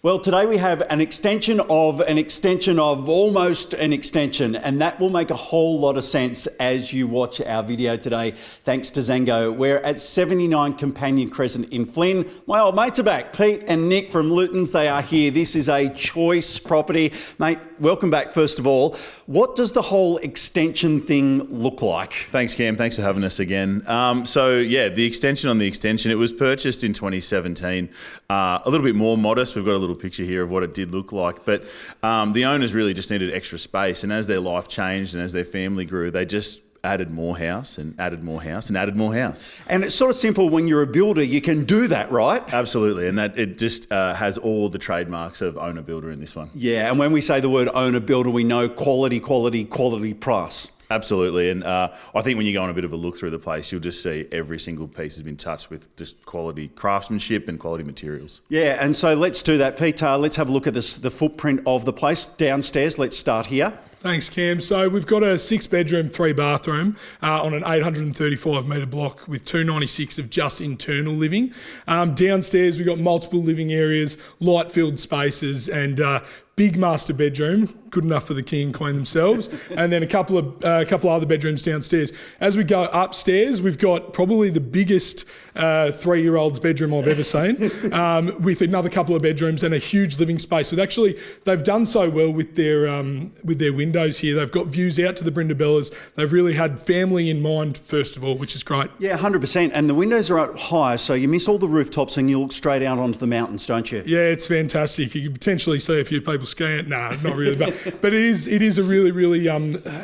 Well, today we have an extension of almost an extension, and that will make a whole lot of sense as you watch our video today, thanks to Zango. We're at 79 Companion Crescent in Flynn. My old mates are back, Pete and Nick from Luton's. They are here. This is a choice property. Mate, welcome back first of all. What does the whole extension thing look like? Thanks, Cam. Thanks for having us again. The extension on the extension, it was purchased in 2017. A little bit more modest. We've got a little picture here of what it did look like, but the owners really just needed extra space, and as their life changed and as their family grew, they just added more house and added more house and added more house. And it's sort of simple. When you're a builder, you can do that, right? Absolutely, and that it just has all the trademarks of owner builder in this one. Yeah, and when we say the word owner builder, we know quality plus. Absolutely, and I think when you go on a bit of a look through the place, you'll just see every single piece has been touched with just quality craftsmanship and quality materials. Yeah, and so let's do that, Pete. Let's have a look at the footprint of the place downstairs. Let's start here. Thanks, Cam. So we've got a 6-bedroom, 3-bathroom on an 835 metre block with 296 of just internal living. Downstairs, we've got multiple living areas, light-filled spaces, and big master bedroom, good enough for the king and queen themselves, and then a couple other bedrooms downstairs. As we go upstairs, we've got probably the biggest 3-year-old's bedroom I've ever seen, with another couple of bedrooms and a huge living space. They've done so well with their windows here. They've got views out to the Brindabellas. They've really had family in mind first of all, which is great. Yeah, 100%. And the windows are up high, so you miss all the rooftops and you look straight out onto the mountains, don't you? Yeah, it's fantastic. You can potentially see a few people skiing. No, not really, but it is a really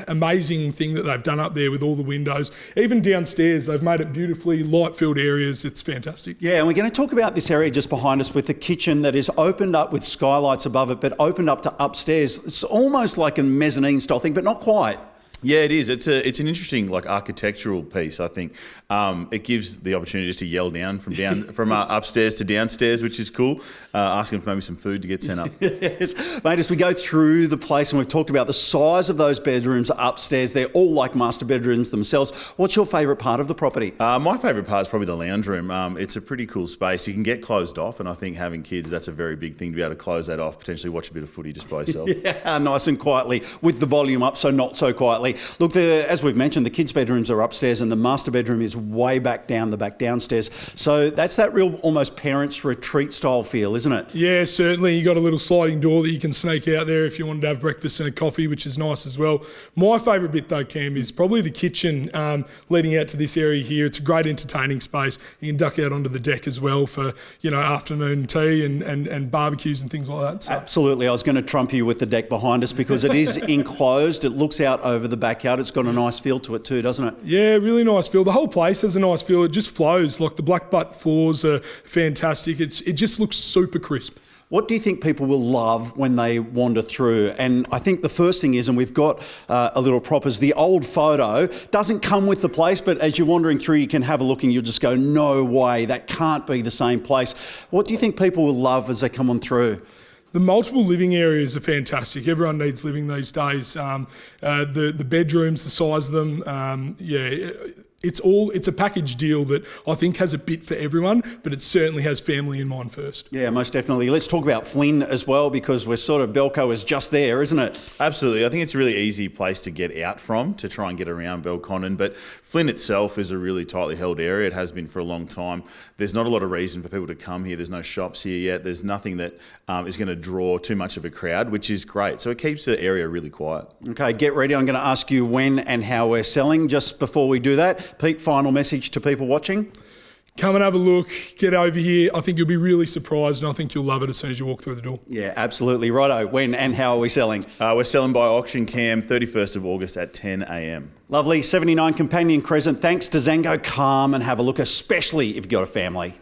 amazing thing that they've done up there with all the windows. Even downstairs, they've made it beautifully light-filled areas. It's fantastic. Yeah, and we're going to talk about this area just behind us with the kitchen that is opened up with skylights above it, but opened up to upstairs. It's almost like a mezzanine style thing, but not quite. Yeah, it is. It's an interesting architectural piece. I think it gives the opportunity just to yell down from upstairs to downstairs, which is cool. Asking for maybe some food to get sent up. Yes, mate. As we go through the place, and we've talked about the size of those bedrooms upstairs, they're all like master bedrooms themselves. What's your favourite part of the property? My favourite part is probably the lounge room. It's a pretty cool space. You can get closed off, and I think having kids, that's a very big thing to be able to close that off. Potentially watch a bit of footy just by yourself. Yeah, nice and quietly with the volume up, so not so quietly. Look, as we've mentioned, the kids' bedrooms are upstairs and the master bedroom is way back downstairs. So that's that real almost parents' retreat style feel, isn't it? Yeah, certainly. You got a little sliding door that you can sneak out there if you wanted to have breakfast and a coffee, which is nice as well. My favourite bit though, Cam, is probably the kitchen leading out to this area here. It's a great entertaining space. You can duck out onto the deck as well for, afternoon tea and barbecues and things like that. So. Absolutely. I was going to trump you with the deck behind us because it is enclosed. It looks out over the backyard. It's got a nice feel to it too, doesn't it? Yeah, really nice feel. The whole place has a nice feel. It just flows. Like the black butt floors are fantastic. It just looks super crisp. What do you think people will love when they wander through? And I think the first thing is, and we've got a little prop, is the old photo. Doesn't come with the place, but as you're wandering through, you can have a look and you'll just go, no way, that can't be the same place. What do you think people will love as they come on through? The multiple living areas are fantastic. Everyone needs living these days. The bedrooms, the size of them, it's a package deal that I think has a bit for everyone, but it certainly has family in mind first. Yeah, most definitely. Let's talk about Flynn as well, because we're sort of, Belco is just there, isn't it? Absolutely. I think it's a really easy place to get out from to try and get around Belconnen, but Flynn itself is a really tightly held area. It has been for a long time. There's not a lot of reason for people to come here. There's no shops here yet. There's nothing that is going to draw too much of a crowd, which is great. So it keeps the area really quiet. Okay, get ready. I'm going to ask you when and how we're selling. Just before we do that, Pete, final message to people watching? Come and have a look, get over here. I think you'll be really surprised and I think you'll love it as soon as you walk through the door. Yeah, absolutely. Righto. When and how are we selling? We're selling by auction, Cam, 31st of August at 10 a.m. Lovely. 79 Companion Crescent. Thanks to Zango. Come and have a look, especially if you've got a family.